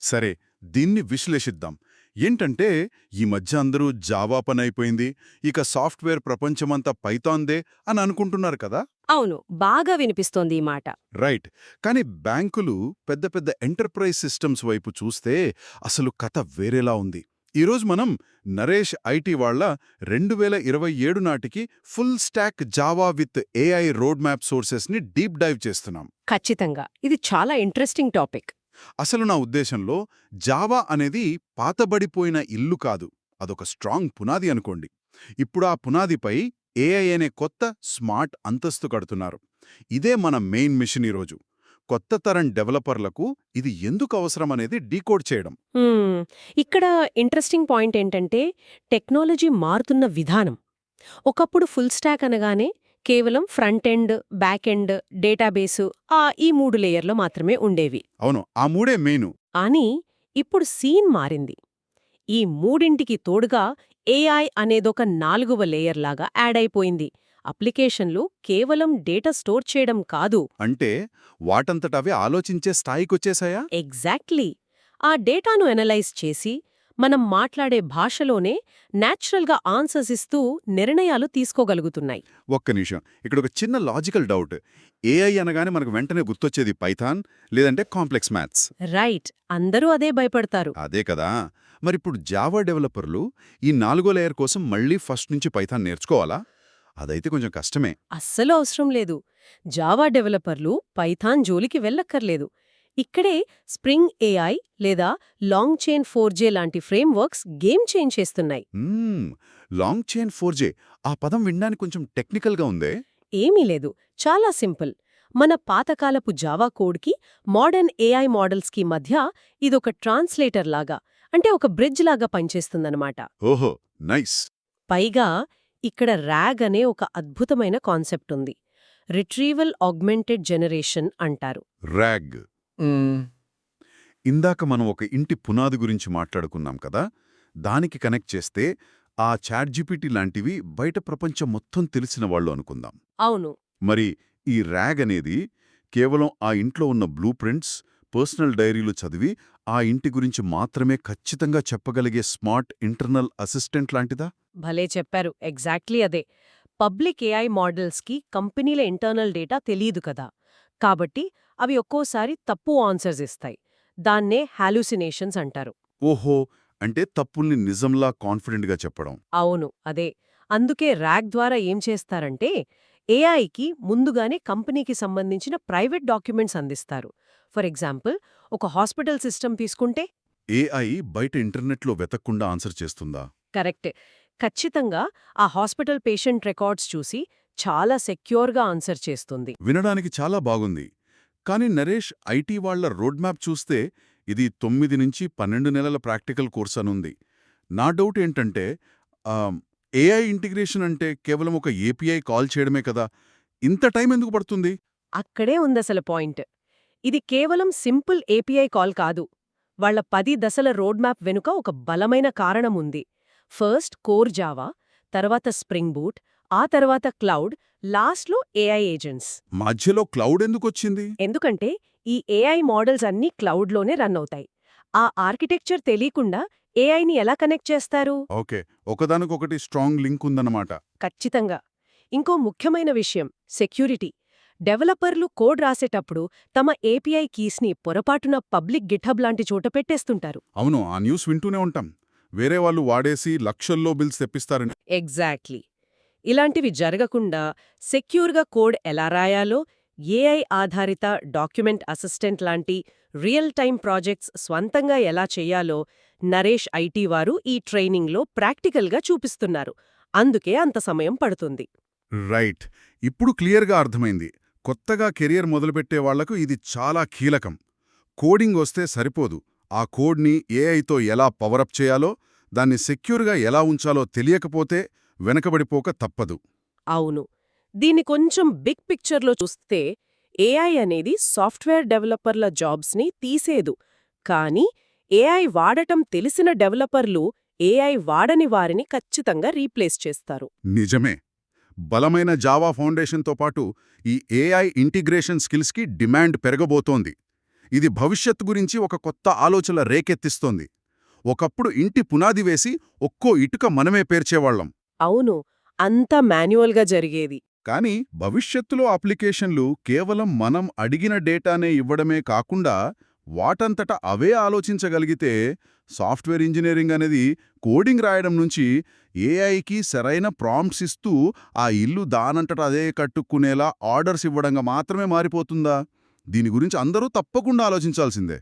సరే, దీన్ని విశ్లేషిద్దాం. ఏంటంటే, ఈ మధ్య అందరూ జావా పనైపోయింది, ఇక సాఫ్ట్‌వేర్ ప్రపంచమంతా పైథాన్‌దే అని అనుకుంటున్నారు కదా! అవును, బాగా వినిపిస్తోంది ఈ మాట. రైట్. కానీ బ్యాంకులు, పెద్ద పెద్ద ఎంటర్ప్రైజ్ సిస్టమ్స్ వైపు చూస్తే అసలు కథ వేరేలా ఉంది. ఈరోజు మనం నరేష్ ఐటీ వాళ్ళ 2027 నాటికి full stack Java with AI road map సోర్సెస్ని డీప్ డైవ్ చేస్తున్నాం. ఖచ్చితంగా. ఇది చాలా ఇంట్రెస్టింగ్ టాపిక్. అసలు నా ఉద్దేశంలో జావా అనేది పాతబడిపోయిన ఇల్లు కాదు, అదొక స్ట్రాంగ్ పునాది అనుకోండి. ఇప్పుడు ఆ పునాదిపై ఏఐ అనే కొత్త స్మార్ట్ అంతస్తు కడుతున్నారు. ఇదే మన మెయిన్ మిషన్ ఈరోజు. కొత్త తరం డెవలపర్లకు ఇది ఎందుకు అవసరమనేది డీకోడ్ చేయడం. హ్మ్. ఇక్కడ ఇంట్రెస్టింగ్ పాయింట్ ఏంటంటే, టెక్నాలజీ మారుతున్న విధానం. ఒకప్పుడు ఫుల్ స్టాక్ అనగానే కేవలం front end, back end, database ఈ 3 లేయర్లు మాత్రమే ఉండేవి. అవును, ఆ మూడే మెయిను. కానీ ఇప్పుడు సీన్ మారింది. ఈ మూడింటికి తోడుగా ఏఐ అనేదొక 4వ లేయర్ లాగా యాడ్ అయిపోయింది. అప్లికేషన్లు కేవలం డేటా స్టోర్ చేయడం కాదు. అంటే వాటంతటవే ఆలోచించే స్థాయికొచ్చేశాయా? ఎగ్జాక్ట్లీ. ఆ డేటాను ఎనలైజ్ చేసి, మనం మాట్లాడే భాషలోనే న్యాచురల్గా ఆన్సర్స్ ఇస్తూ నిర్ణయాలు తీసుకోగలుగుతున్నాయి. ఒక్క నిమిషం, ఇక్కడ ఒక చిన్న లాజికల్ డౌట్. ఏఐ అనగానే మనకు వెంటనే గుర్తొచ్చేది పైథాన్, లేదంటే కాంప్లెక్స్ మ్యాథ్స్. రైట్, అందరూ అదే భయపడతారు. అదే కదా! మరిప్పుడు జావా డెవలపర్లు ఈ 4గో లేయర్ కోసం మళ్ళీ ఫస్ట్ నుంచి పైథాన్ నేర్చుకోవాలా? అదైతే కొంచెం కష్టమే. అస్సలు అవసరం లేదు. జావా డెవలపర్లు పైథాన్ జోలికి వెళ్ళక్కర్లేదు. ఇక్కడే స్ప్రింగ్ ఏఐ లేదా లాంగ్ చైన్ 4J లాంటి ఫ్రేమ్వర్క్స్ గేమ్ చేంజ్ చేస్తున్నాయి. మ్మ్, లాంగ్ చైన్ 4J, ఆ పదం వినడానికి కొంచెం టెక్నికల్గా ఉందే. ఏమీ లేదు, చాలా సింపుల్. మన పాతకాలపు జావా కోడ్కి, మోడర్న్ ఏఐ మోడల్స్కి మధ్య ఇదొక ట్రాన్స్లేటర్ లాగా, అంటే ఒక బ్రిడ్జ్ లాగా పనిచేస్తుందన్నమాట. ఓహో, నైస్. పైగా ఇక్కడ ర్యాగ్ అనే ఒక అద్భుతమైన కాన్సెప్ట్ ఉంది. రిట్రీవల్ ఆగ్మెంటెడ్ జనరేషన్ అంటారు. ర్యాగ్. ఇందాక మనం ఒక ఇంటి పునాది గురించి మాట్లాడుకున్నాం కదా, దానికి కనెక్ట్ చేస్తే ఆ చాట్‌జిపిటి లాంటివి బయట ప్రపంచం మొత్తం తెలిసిన వాళ్ళు అనుకుందాం. అవును. మరి ఈ ర్యాగ్ అనేది కేవలం ఆ ఇంట్లో ఉన్న బ్లూ ప్రింట్స్, పర్సనల్ డైరీలు చదివి ఆ ఇంటి గురించి మాత్రమే ఖచ్చితంగా చెప్పగలిగే స్మార్ట్ ఇంటర్నల్ అసిస్టెంట్ లాంటిదా? భలే చెప్పారు, ఎగ్జాక్ట్లీ అదే. పబ్లిక్ ఏఐ మోడల్స్కి కంపెనీల ఇంటర్నల్ డేటా తెలియదు కదా, కాబట్టి అవి ఒక్కోసారి తప్పు ఆన్సర్స్ ఇస్తాయి. దాన్నే హాలూసినేషన్స్ అంటారు. ఓహో, అంటే తప్పుల్ని నిజంలా కాన్ఫిడెంట్గా చెప్పడం. అవును, అదే. అందుకే ర్యాగ్ ద్వారా ఏం చేస్తారంటే, ఏఐకి ముందుగానే కంపెనీకి సంబంధించిన ప్రైవేట్ డాక్యుమెంట్స్ అందిస్తారు. ఫర్ ఎగ్జాంపుల్, ఒక హాస్పిటల్ సిస్టమ్ తీసుకుంటే. ఏఐ బయట ఇంటర్నెట్లో వెతక్కుండా ఆన్సర్ చేస్తుందా? కరెక్టే. ఖచ్చితంగా ఆ హాస్పిటల్ పేషెంట్ రికార్డ్స్ చూసి చాలా సెక్యూర్గా ఆన్సర్ చేస్తుంది. వినడానికి చాలా బాగుంది. కానీ నరేష్, ఐటీ వాళ్ల రోడ్ మ్యాప్ చూస్తే ఇది 9 నుంచి 12 నెలల ప్రాక్టికల్ కోర్స్ అనుంది. నా డౌట్ ఏంటంటే, ఏఐ ఇంటిగ్రేషన్ అంటే కేవలం ఒక ఏపీఐ కాల్ చేయడమే కదా, ఇంత టైం ఎందుకు పడుతుంది? అక్కడే ఉందసలు పాయింట్. ఇది కేవలం సింపుల్ ఏపీఐ కాల్ కాదు. వాళ్ళ 10 దశల రోడ్ మ్యాప్ వెనుక ఒక బలమైన కారణం ఉంది. ఫస్ట్ కోర్ జావా, తర్వాత స్ప్రింగ్ బూట్, ఆ తర్వాత క్లౌడ్, లాస్ట్లో ఏఐ ఏజెంట్స్. మధ్యలో క్లౌడ్ ఎందుకొచ్చింది? ఎందుకంటే ఈ ఏఐ మోడల్స్ అన్నీ క్లౌడ్లోనే రన్ అవుతాయి. ఆ ఆర్కిటెక్చర్ తెలియకుండా ఏఐని ఎలా కనెక్ట్ చేస్తారు? ఓకే, ఒకదానికొకటి స్ట్రాంగ్ లింక్ ఉందన్నమాట. ఖచ్చితంగా. ఇంకో ముఖ్యమైన విషయం సెక్యూరిటీ. డెవలపర్లు కోడ్ రాసేటప్పుడు తమ ఏపీఐ కీస్ని పొరపాటున పబ్లిక్ గిట్హబ్ లాంటి చోట పెట్టేస్తుంటారు. అవును, ఆ న్యూస్ వింటూనే ఉంటాం. వేరే వాళ్ళు వాడేసి లక్షల్లో బిల్స్ తెప్పిస్తారని. ఎగ్జాక్ట్లీ. ఇలాంటివి జరగకుండా సెక్యూర్గా కోడ్ ఎలా రాయాలో, ఏఐ ఆధారిత డాక్యుమెంట్ అసిస్టెంట్ లాంటి రియల్ టైమ్ ప్రాజెక్ట్స్ స్వంతంగా ఎలా చెయ్యాలో నరేష్ ఐటీ వారు ఈ ట్రైనింగ్లో ప్రాక్టికల్గా చూపిస్తున్నారు. అందుకే అంత సమయం పడుతుంది. రైట్, ఇప్పుడు క్లియర్గా అర్థమైంది. కొత్తగా కెరియర్ మొదలుపెట్టే వాళ్లకు ఇది చాలా కీలకం. కోడింగ్ వస్తే సరిపోదు, ఆ కోడ్ని ఏఐతో ఎలా పవరప్ చేయాలో, దాన్ని సెక్యూర్గా ఎలా ఉంచాలో తెలియకపోతే వెనకబడిపోక తప్పదు. అవును. దీన్ని కొంచెం బిగ్ పిక్చర్లో చూస్తే ఏఐ అనేది సాఫ్ట్వేర్ డెవలపర్ల జాబ్స్ని తీసేదు. కానీ ఏఐ వాడటం తెలిసిన డెవలపర్లు ఏఐ వాడని వారిని ఖచ్చితంగా రీప్లేస్ చేస్తారు. నిజమే. బలమైన జావా ఫౌండేషన్తో పాటు ఈ ఏఐ ఇంటిగ్రేషన్ స్కిల్స్కి డిమాండ్ పెరగబోతోంది. ఇది భవిష్యత్తు గురించి ఒక కొత్త ఆలోచన రేకెత్తిస్తోంది. ఒకప్పుడు ఇంటి పునాది వేసి ఒక్కో ఇటుక మనమే పేర్చేవాళ్లం. అవును, అంతా మాన్యువల్గా జరిగేది. కానీ భవిష్యత్తులో అప్లికేషన్లు కేవలం మనం అడిగిన డేటానే ఇవ్వడమే కాకుండా వాటంతట అవే ఆలోచించగలిగితే సాఫ్ట్వేర్ ఇంజనీరింగ్ అనేది కోడింగ్ రాయడం నుంచి ఏఐకి సరైన ప్రాంప్ట్స్ ఇస్తూ ఆ ఇల్లు దానంతట అదే కట్టుకునేలా ఆర్డర్స్ ఇవ్వడంగా మాత్రమే మారిపోతుందా? దీని గురించి అందరూ తప్పకుండా ఆలోచించాల్సిందే.